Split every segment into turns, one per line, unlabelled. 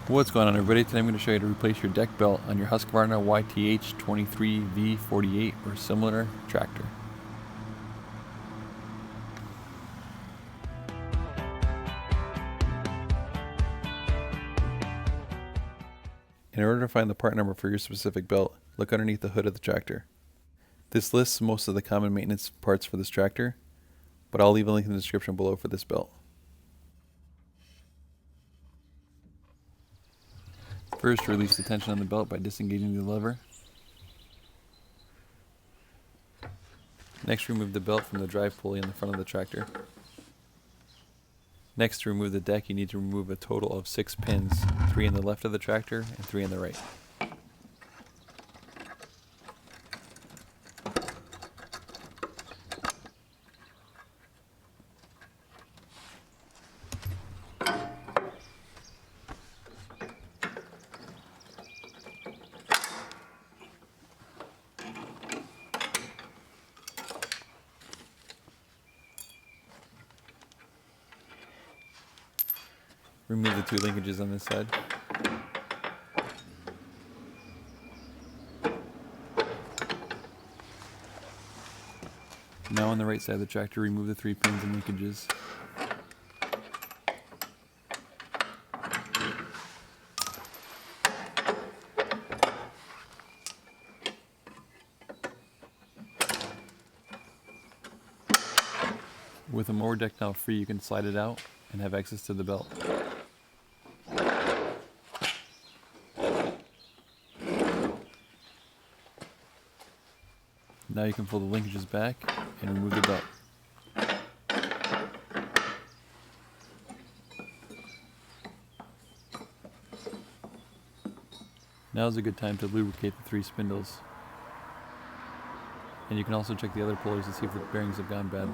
What's going on, everybody? Today I'm going to show you how to replace your deck belt on your Husqvarna YTH23V48 or similar tractor. In order to find the part number for your specific belt, look underneath the hood of the tractor. This lists most of the common maintenance parts for this tractor, but I'll leave a link in the description below for this belt. First, release the tension on the belt by disengaging the lever. Next, remove the belt from the drive pulley in the front of the tractor. Next, to remove the deck, you need to remove a total of 6 pins, 3 in the left of the tractor and 3 in the right. Remove the 2 linkages on this side. Now on the right side of the tractor, remove the 3 pins and linkages. With a mower deck now free, you can slide it out and have access to the belt. Now you can pull the linkages back and remove the belt. Now is a good time to lubricate the 3 spindles. And you can also check the other pulleys to see if the bearings have gone bad.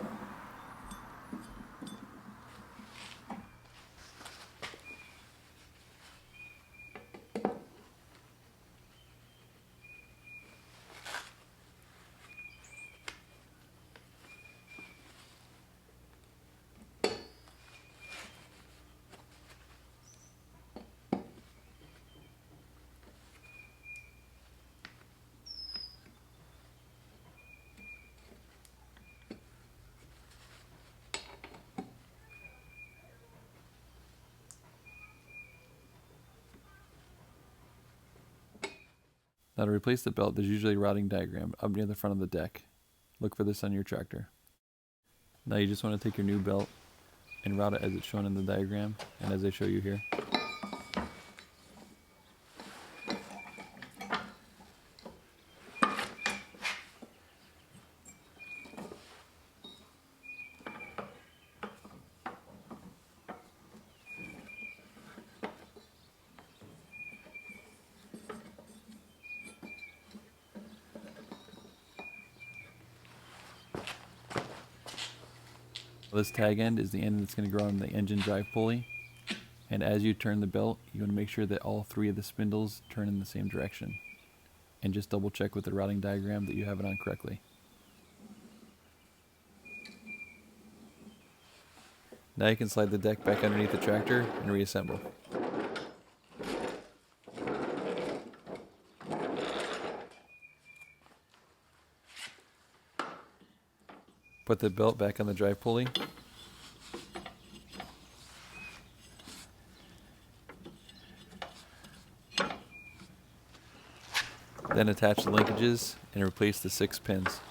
Now to replace the belt, there's usually a routing diagram up near the front of the deck. Look for this on your tractor. Now you just want to take your new belt and route it as it's shown in the diagram and as I show you here. This tag end is the end that's going to go on the engine drive pulley, and as you turn the belt, you want to make sure that all 3 of the spindles turn in the same direction, and just double check with the routing diagram that you have it on correctly. Now you can slide the deck back underneath the tractor and reassemble. Put the belt back on the drive pulley. Then attach the linkages and replace the 6 pins.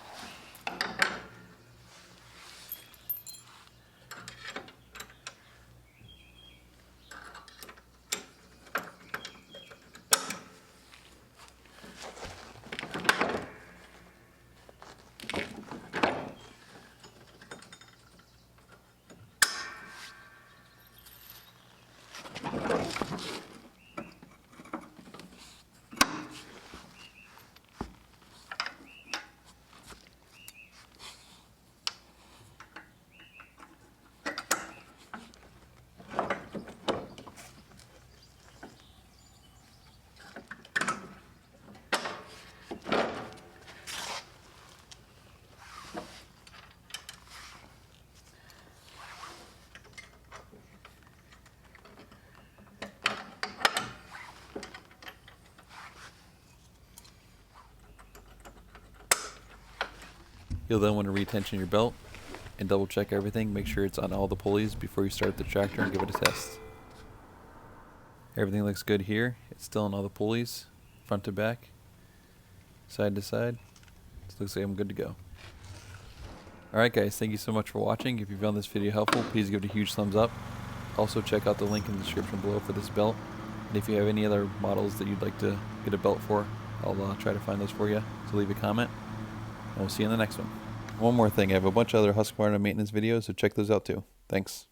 You'll then want to retension your belt and double check everything. Make sure it's on all the pulleys before you start the tractor and give it a test. Everything looks good here. It's still on all the pulleys, front to back, side to side. So it looks like I'm good to go. Alright guys, thank you so much for watching. If you found this video helpful, please give it a huge thumbs up. Also check out the link in the description below for this belt. And if you have any other models that you'd like to get a belt for, I'll try to find those for you. So leave a comment, and we'll see you in the next one. One more thing, I have a bunch of other Husqvarna maintenance videos, so check those out too. Thanks.